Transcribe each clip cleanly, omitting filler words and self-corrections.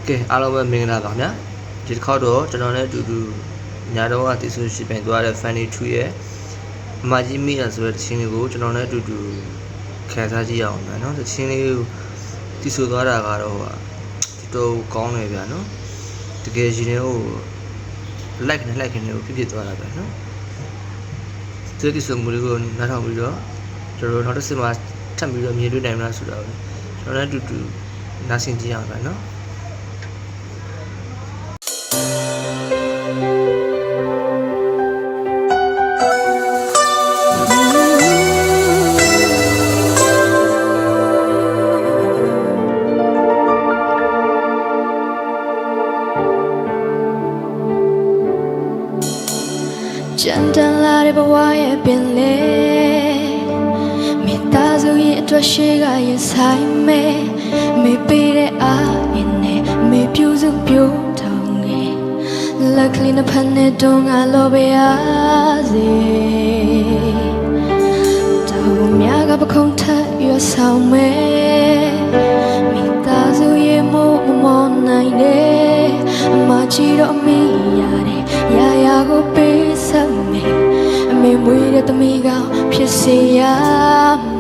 ကဲအားလုံးပဲမင်္ဂလာပါခင်ဗျာဒီတစ်ခေါက်တော့ကျွန်တော်နဲ့အတူတူညာတော့ကတည်ဆူရှိပင်သွားတဲ့ Fanny 2ရဲ့အမကြီးမိရဆိုတဲ့တခြင်းလေးကိုကျွန်တော်နဲ့အတူတူခံစားကြည့်ရအောင်ဗျာနော်တခြင်းလေးကိုတည်ဆူသွားတာကတော့တော်ကောင်းတယ်ဗျာနော်တကယ်ရှင်တွေကို like နဲ့ like နဲ့ကိုဖြစ်သွားတာဗျာနော်ဒီတည်ဆူမှုလေးကိုနားထောင်ပြီးတော့ကျွန်တော်နောက်တစ်စမှာထပ်ပြီးတော့မြင်တွေ့နိုင်မလားဆိုတော့ကျွန်တော်နဲ့အတူတူနားဆင်ကြည့်အောင်ဗျာနော်ကျန်တန်လာတဲ့ဘဝရဲ့ပင်လေမိသားစုရဲ့အတွက်ရှိကရင်ဆိုင်မဲ့မေပေးတဲ့အားရင်နဲ့မေပြူစုပြိုးထောင်ငယ်လက်ကလေးနဲ့ဖက်နဲ့တုံးကလောပဲရစေတောင်များကပခုံးထပ်ရဆောင်မဲ့မိသားစုရဲ့မို့မမောနိုင်တဲ့အမကြီးတော့အမိရတယ်ရာရာကိုပေးစမယ်အမေမွေးတဲ့သမီးကောင်ဖြစ်စေရ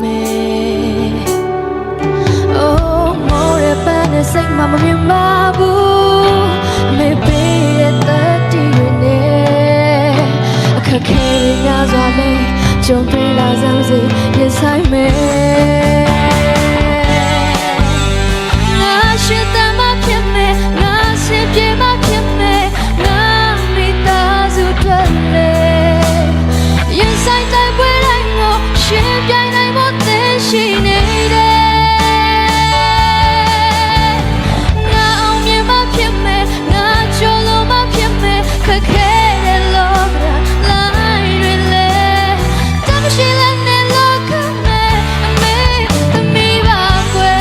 မယ် Oh မောရပန်းနဲ့စိတ်မမြင်ပါဘူးအမေပေးတဲ့တတိရနဲ့အခက်ခဲတွေများစွာနဲ့ကြုံတွေ့လာစမ်းစေရင်ဆိုင်မယ်ငါရှိတဲ့မဖြစ်မယ်ငါစင်ပြေမဖြစ်မယ်ငါမိသားစုတွေလေရင်ဆိုင်တိုင်းပွဲတိုင်းကိုရှင်ပြိုင်နိုင်ဖို့သင်ရှိနေတယ်ငါအောင်မြင်မဖြစ်မယ်ငါချိုးလို့မဖြစ်မယ်ခက်ခဲတဲ့လောကလိုင်းတွေလေတမရှိလည်းနဲ့လောကမဲ့အမေသမီးပါကွယ်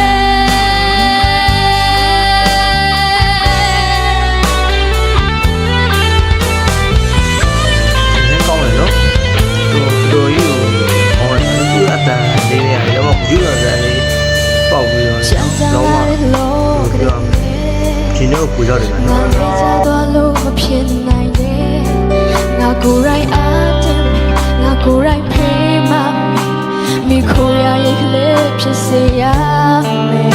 ကောင်းတယ်နော်တော်ကြီးကိုဟောတယ်သူအတန်လေးနေရတယ်တော့ယူရတဲ့လေးပေါက်ပြီးတော့လုံးဝပြောဒီနေ့ကိုကြောက်တယ်နော် ငါစားသွားလို့မဖြစ်နိုင်တဲ့ငါကိုယ်တိုင်အားတယ်ငါကိုယ်တိုင်ဖေးမှမိခိုရရဲ့ကလေးဖြစ်စေရမယ်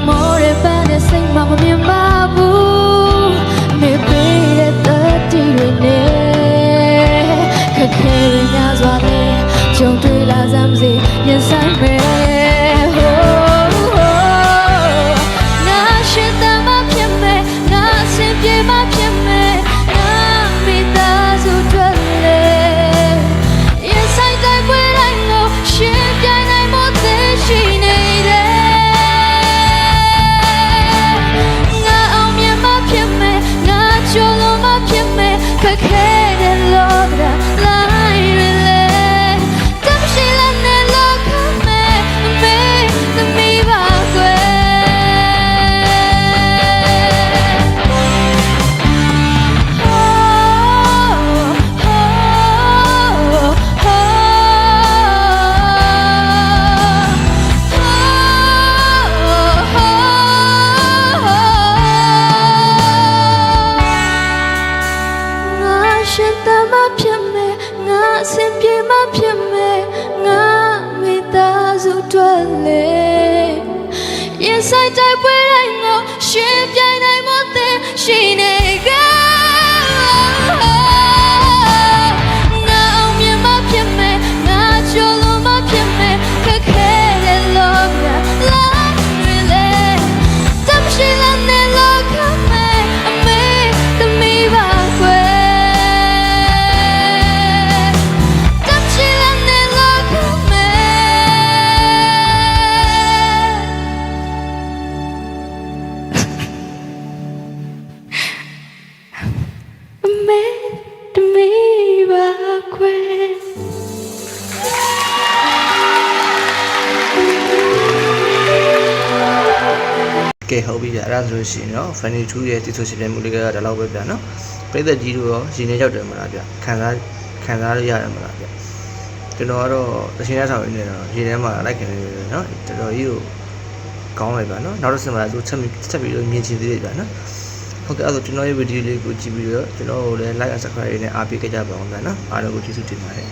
မောရပန်းနဲ့စိတ်မမြင်ပါဘူးမေပေးတဲ့တတိတွေနဲ့ခက်ခဲရများစွာနဲ့ကြုံတွေ့လာစမ်းစေရင်ဆိုင်မယ်ခက်ခဲတဲ့လောကလိုင်းတွေလေတမရှိလည်းနဲ့လောကမဲ့အမေသမီးပါကွယ်ရှင်တမဖြစ်မယ်ငါအစဉ်ပြေမဖြစ်မယ်ငါမိသားစုတွေလေရင်ဆိုင်တိုက်ပွဲတိုင်းကိုရှင်ပြိုင်နိုင်မသိရှိနေကငါအောင်မြင်မဖြစ်မယ်ငါချိုးလို့မဖြစ်မယ်ခက်ခဲတဲ့လောကလာတွေလေတမရှိလည်းနဲ့လောကမဲ့အမေသမီးပါကွယ်ကဲဟုတ်ပြီဗျာအဲ့ဒါဆိုလို့ရှိရင်နော် Fanny 2ရဲ့တည်ဆူရှင်ပြမှုလေးကဒါလောက်ပဲဗျာနော်ပရိသတ်ကြီးတို့ရောရှင်နေရောက်တယ်မလားဗျခံစားရရတယ်မလားဗျကျွန်တော်ကတော့တခြင်းရဆောင်ရင်းနေတော့ရေထဲမှာလိုက်ခင်နေတယ်နော်တော်တော်ကြီးကို ကောင်းလိုက်ပါနော်နောက်တစ်ဆင့်မှာဆိုချက်ပြီးတော့မြင်ချင်သေးတယ်ဗျာနော်ဟုတ်ကဲ့အဲ့တော့ကျွန်တော်ရဲ့ဗီဒီယိုလေးကိုကြည့်ပြီးတော့ကျွန်တော်ကိုလည်း like and subscribe နဲ့အားပေးကြပါအောင်ဗျာနော်အားလုံးကိုကျေးဇူးတင်ပါတယ်